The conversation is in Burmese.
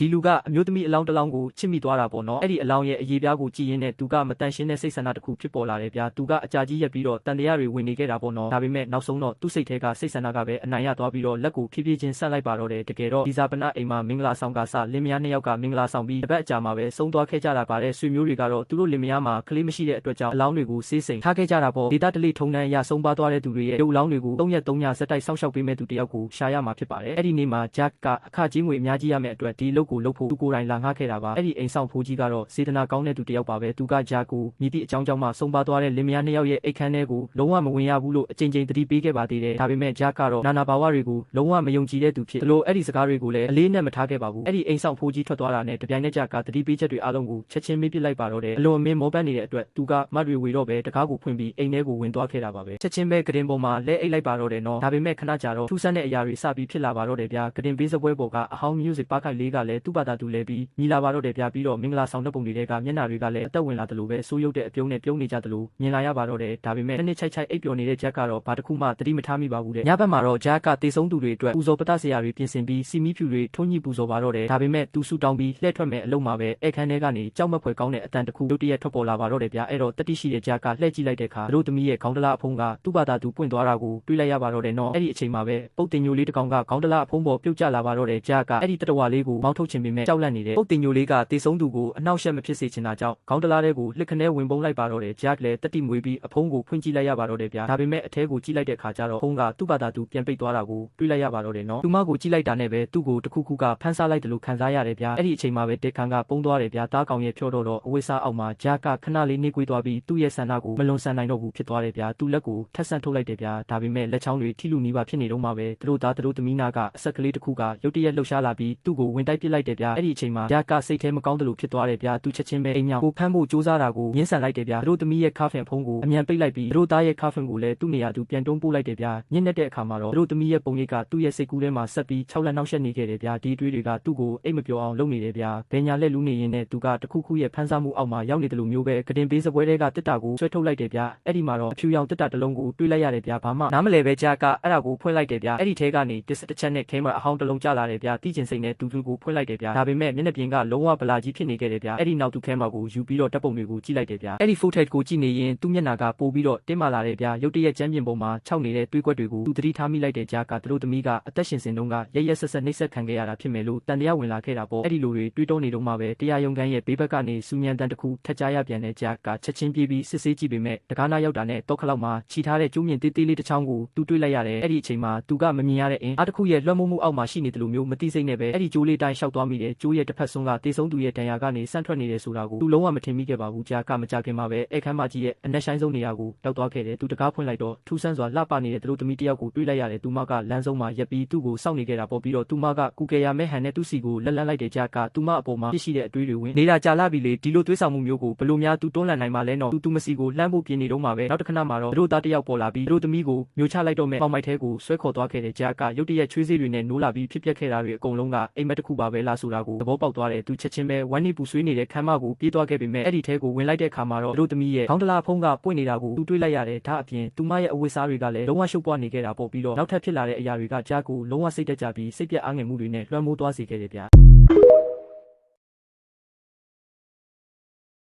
ဒီလူကအမျိုးသမီးအလောင်းတစ်လောင်းကိုချစ်မိသွားတာပေါ့နော်အဲ့ဒီအလောင်းရဲ့အရေးပြားကိုကြည့်ရင်းနဲ့သူကမတန်ရှင်းတဲ့စိတ်ဆန္ဒတစ်ခုဖြစ်ပေါ်လာတယ်ဗျာသူကအကြာကြီးရက်ပြီးတော့တန်တရားတွေဝင်နေခဲ့တာပေါ့နော်ဒါပေမဲ့နောက်ဆုံးတော့သူ့စိတ်ထဲကစိတ်ဆန္ဒကပဲအနိုင်ရသွားပြီးတော့လက်ကိုဖြည်းဖြည်းချင်းဆက်လိုက်ပါတော့တယ်တကယ်တော့ဒီဇာပနအိမ်မှာမင်္ဂလာဆောင်ကစလင်မယားနှစ်ယောက်ကမင်္ဂလာဆောင်ပြီးတပတ်အကြာမှာပဲဆုံးသွားခဲ့ကြတာပါတဲ့ဆွေမျိုးတွေကတော့သူတို့လင်မယားမှာကလေးမရှိတဲ့အတွက်ကြောင့်အလောင်းတွေကိုစေးစိမ်ထားခဲ့ကြတာပေါ့ဒေသတလိထုံတန်းအရဆုံးပါသွားတဲ့သူတွေရဲ့ရုပ်အလောင်းတွေကို3 ရက် 3 ညဆက်တိုက်စောင့်ရှောက်ပေးမဲ့သူတယောက်ကိုရှာရမှာဖြစ်ပါတယ်အဲ့ဒီနေ့မှာဂျက်ကအခကြီးငွေအများကြီးရမယ့်အတွက်ဒီအလုပ်ကိုလုပ်ဖို့သူကိုယ်တိုင်လာငှားခဲ့တာပါအဲ့ဒီအိမ်ဆောင်ဖိုးကြီးကတော့စေတနာကောင်းတဲ့သူတယောက်ပါပဲသူကဂျက်ကိုမြည်သည့်အကြောင်းကြောင့်မှဆုံးပါသွားတဲ့လင်မယားနှစ်ယောက်ရဲ့အိတ်ခမ်းထဲကိုလုံးဝမဝင်ရဘူးလို့အကြိမ်ကြိမ်သတိပေးခဲ့ပါသေးတယ်ဒါပေမဲ့ဂျက်ကတော့နာနာဘာဝတွေကိုလုံးဝမယုံကြည်တဲ့သူဖြစ်လို့အဲ့ဒီစကားတွေကိုလည်းအလေးနဲ့မထားခဲ့ပါဘူးအဲ့ဒီအိမ်ဆောင်ဖိုးကြီးထွက်သွားတာနဲ့တပြိုင်နက်ဂျက်ကသတိပေးချက်တွေအားလုံးကိုချက်ချင်းမေ့ပစ်လိုက်ပါတော့တယ်အလွန်အမင်းမောပတ်နေတဲ့အတွက်သူကမတ်တွေဝေတော့ပဲတကားကိုဖွင့်ပြီးအိမ်ထဲကိုဝင်သွားခဲ့တာပါပဲချက်ချင်းပဲကတင်ပေါ်မှာလဲအိတ်လိုက်ပါတော့တယ်နော်ဒါပေမဲ့ခဏကြာတော့ထူးဆန်းတဲ့အရာတွေစပြီးဖြစ်လာပါတော့တယ်ဗျာကတင်ပေးစပွဲပေါ်ကအဟောင်း music ပါခိုက်လေးကလည်းသူ့ဘာသာသူလဲပြီးညီလာပါတော့တယ်ဗျာပြီးတော့မင်္ဂလာဆောင်တဲ့ပုံတွေကမျက်နှာတွေကလည်းအသက်ဝင်လာတယ်လို့ပဲစိုးရုပ်တဲ့အပြုံးနဲ့ပြုံးနေကြတယ်လို့မြင်လာရပါတော့တယ်ဒါပေမဲ့နှစ်ချိုက်ချိုက်အိပ်ပျော်နေတဲ့ဂျက်ကတော့ဘာတစ်ခုမှသတိမထားမိပါဘူးတဲ့ညဘက်မှာတော့ဂျက်ကတေဆုံးသူတွေအတွက်ပူဇော်ပတစရာတွေပြင်ဆင်ပြီးစီမီဖြူတွေထုံးညှိပူဇော်ပါတော့တယ်ဒါပေမဲ့သူဆူတောင်းပြီးလှည့်ထွက်မဲ့အလုံးမှာပဲအခန်းထဲကနေကြောက်မက်ဖွယ်ကောင်းတဲ့အတန်တစ်ခုရုတ်တရက်ထွက်ပေါ်လာပါတော့တယ်ဗျာအဲ့တော့တတိရှိတဲ့ဂျက်ကလှည့်ကြည့်လိုက်တဲ့အခါတို့သမီးရဲ့ခေါင်းတလားအဖုံးကသူ့ဘာသာသူပွင့်သွားတာကိုတွေးလိုက်ရပါတော့တယ်နော်အဲ့ဒီအချိန်မှာပဲပုတ်တင်ညိုလေးတစ်ကောင်ကခေါင်းတလားအဖုံးပေါ်ပြုတ်ကျလာပါတော့တယ်ဂျက်ကအဲ့ဒီတတဝါလေးကိုမောင်းထုတ်ခြင်းပေမဲ့ကြောက်လန့်နေတဲ့ပုတ်တင်ညိုလေးကတေဆုံးသူကိုအနှောက်အယှက်မဖြစ်စေချင်တာကြောင့်ခေါင်းတလားတဲ့ကိုလှစ်ခနဲဝင်ပုံးလိုက်ပါတော့တယ်ဂျက်လည်းတတိမွေးပြီးအဖုံးကိုဖွင့်ကြည့်လိုက်ရပါတော့တယ်ဗျာဒါပေမဲ့အထဲကိုကြည့်လိုက်တဲ့အခါကျတော့ဖုံးကသူ့ဘာသာသူပြန်ပိတ်သွားတာကိုတွေးလိုက်ရပါတော့တယ်နော်သူမကိုကြည့်လိုက်တာနဲ့ပဲသူ့ကိုတခုခုကဖမ်းဆားလိုက်တယ်လို့ခံစားရတယ်ဗျာအဲ့ဒီအချိန်မှာပဲတေခန်ကပုံသွားတယ်ဗျာတားကောင်ရဲ့ဖြောတော့အဝိစားအောက်မှာဂျက်ကခဏလေးနှိကွေးသွားပြီးသူ့ရဲ့ဆန္ဒကိုမလွန်ဆန်နိုင်တော့ဘူးဖြစ်သွားတယ်ဗျာသူ့လက်ကိုထက်ဆန့်ထုတ်လိုက်တယ်ဗျာဒါပေမဲ့လက်ချောင်းတွေထိလူနီးပါဖြစ်နေတော့မှပဲသူတို့သားသူတို့သမီးနာကအဆက်ကလေးတစ်ခုကရုတ်တရက်လှုပ်ရှားလာပြီးသူ့ကိုဝင်တိုက်ပစ်လိုက်တယ်ဗျာအဲ့ဒီအချိန်မှာဂျက်ကစိတ်ထဲမကောင်းတယ်လို့ဖြစ်သွားတယ်ဗျာသူချက်ချင်းပဲအိမ်မြောင်ကိုဖမ်းဖို့ကြိုးစားတာကိုငင်းဆန်လိုက်တယ်ဗျာသူတို့သမီးရဲ့ကားဖင်ဖုံးကိုအမြန်ပိတ်လိုက်ပြီးသူတို့သားရဲ့ကားဖင်ကိုလည်းသူ့နေရာသူပြန်တွန်းပို့လိုက်တယ်ဗျာညစ်နေတဲ့အခါမှာတော့သူတို့သမီးရဲ့ပုံရိပ်ကသူ့ရဲ့စိတ်ကူးထဲမှာဆက်ပြီး6 လက်နှောက်ယှက်နေခဲ့တယ်ဗျာဒီတွေးတွေကသူ့ကိုအိတ်မပြောအောင်လုပ်နေတယ်ဗျာဘယ်ညာလက်လူးနေရင်နဲ့သူကတခုခုရဲ့ဖမ်းဆားမှုအောက်မှာရောက်နေတယ်လို့မျိုးပဲကတင်ပေးစပွဲတွေကတစ်တာကိုဆွဲထုတ်လိုက်တယ်ဗျာအဲ့ဒီမှာတော့အဖြူရောင်တစ်တာတစ်လုံးကိုတွေးလိုက်ရတယ်ဗျာဘာမှနားမလဲပဲဂျက်ကအဲ့ဒါကိုဖွင့်လိုက်တယ်ဗျာအဲ့ဒီထဲကနေတစ်ချက်နဲ့ခဲမအဟောင်းတစ်လုံးကျလာတယ်ဗျာတိကျင်စိတ်နဲ့တူတူကိုဖွင့်လိုက်တယ်ဗျာဒါပေမဲ့မျက်နှာပြင်ကလုံးဝဗလာကြီးဖြစ်နေခဲ့တယ်ဗျာအဲ့ဒီနောက်သူခဲမကိုယူပြီးတော့တပ်ပုံတွေကိုကြည့်လိုက်တယ်ဗျာအဲ့ဒီ footage ကိုကြည့်နေရင်သူ့မျက်နှာကပိုပြီးတော့တင်းမာလာတယ်ဗျာရုတ်တရက်ကျမ်းပြင်ပေါ်မှာခြောက်နေတဲ့တွေးကွက်တွေကိုသူသတိထားမိလိုက်တဲ့ဂျက်ကသူတို့သမီးကအသက်ရှင်စဉ်တုန်းကရက်ဆက်ဆက်နှိပ်စက်ခံခဲ့ရတာဖြစ်မယ်လို့တန်တရားဝင်လာခဲ့တာပေါ့အဲ့ဒီလိုတွေတွေးတောနေတော့မှပဲတရားရုံးခန်းရဲ့ဘေးဘက်ကနေစူညံတန်တစ်ခုထက်ကြားရပြန်တဲ့ဂျက်ကချက်ချင်းပြေးပြီးစစ်ဆေးကြည့်ပေမဲ့တကားနာရောက်တာနဲ့တောခလောက်မှာခြိထားတဲ့ကျိုးမြင့်သေးသေးလေးတစ်ချောင်းကိုသူတွေးလိုက်ရတယ်အဲ့ဒီအချိန်မှာသူကမမြင်ရတဲ့အင်းအားတစ်ခုရဲ့လွှမ်းမိုးမှုအောက်မှာရှိနေတယ်လို့မျိုးမသိစိတ်နဲ့ပဲအဲ့ဒီကျိုးလေးတိုင်းရှောက်သွားမိတယ်ကျိုးရဲ့တစ်ဖက်ဆုံးကတေဆုံးသူရဲ့ဒဏ်ရာကနေဆန့်ထွက်နေတယ်ဆိုတာကိုသူလုံးဝမထင်မိခဲ့ပါဘူးဂျက်ကမကြခင်မှာပဲအခန်းမကြီးရဲ့အနက်ရှိုင်းဆုံးနေရာကိုရောက်သွားခဲ့တယ်သူတကားဖွင့်လိုက်တော့ထူးဆန်းစွာလှပနေတဲ့သူတို့သမီးတယောက်ကိုတွေးလိုက်ရတယ်သူမကလမ်းဆုံးမှာရက်ပြီးသူ့ကိုစောင့်နေခဲ့တာပေါ့ပြီးတော့သူမကကူကယ်ရမဲဟန်နဲ့သူ့စီကိုလက်လန်းလိုက်တဲ့ဂျက်ကသူမအပေါ်မှာပြစ်ရှိတဲ့အတွေးတွေဝင်နေတာကြာလာပြီလေဒီလိုတွေးဆောင်မှုမျိုးကိုဘလို့များသူတွန်းလှန်နိုင်မှလဲနော်သူမစီကိုလှမ်းဖို့ပြင်နေတော့မှပဲနောက်တစ်ခဏမှာတော့သူတို့သားတယောက်ပေါ်လာပြီးသူတို့သမီးကိုမျိုးချလိုက်တော့မဲ့ပေါင်မိုက်ထဲကိုဆွဲခေါ်သွားခဲ့တဲ့ဂျက်ကရုတ်တရက်ချွေးစေးတွေနဲ့နိုးလာပြီးဖြစ်ပျက်ခဲ့တာတွေအကုန်လုံးကအိမ်မက်တစ်ခုပါပဲလားဆိုတာကိုသဘောပေါက်သွားတယ်သူချက်ချင်းပဲဝမ်းနေပူဆွေးနေတဲ့ခမ်းမကိုပြေးသွားခဲ့ပေမဲ့အဲ့ဒီထဲကိုဝင်လိုက်တဲ့အခါမှာတော့သူတို့သမီးရဲ့ခေါင်းတလားဖုံးကပွင့်နေတာကိုသူတွေးလိုက်ရတယ်ဒါအပြင်သူမရဲ့အဝတ်စားတွေကလည်းလုံးဝရှုပ်ပွားနေခဲ့တာပေါ့ပြီးတော့နောက်ထပ်ဖြစ်လာတဲ့အရာတွေကဂျက်ကိုလုံးဝစိတ်တက်ကြပြီးစိတ်ပြက်အားငယ်မှုတွေနဲ့လွှမ်းမိုးသွားစေခဲ့တယ်ဗျာ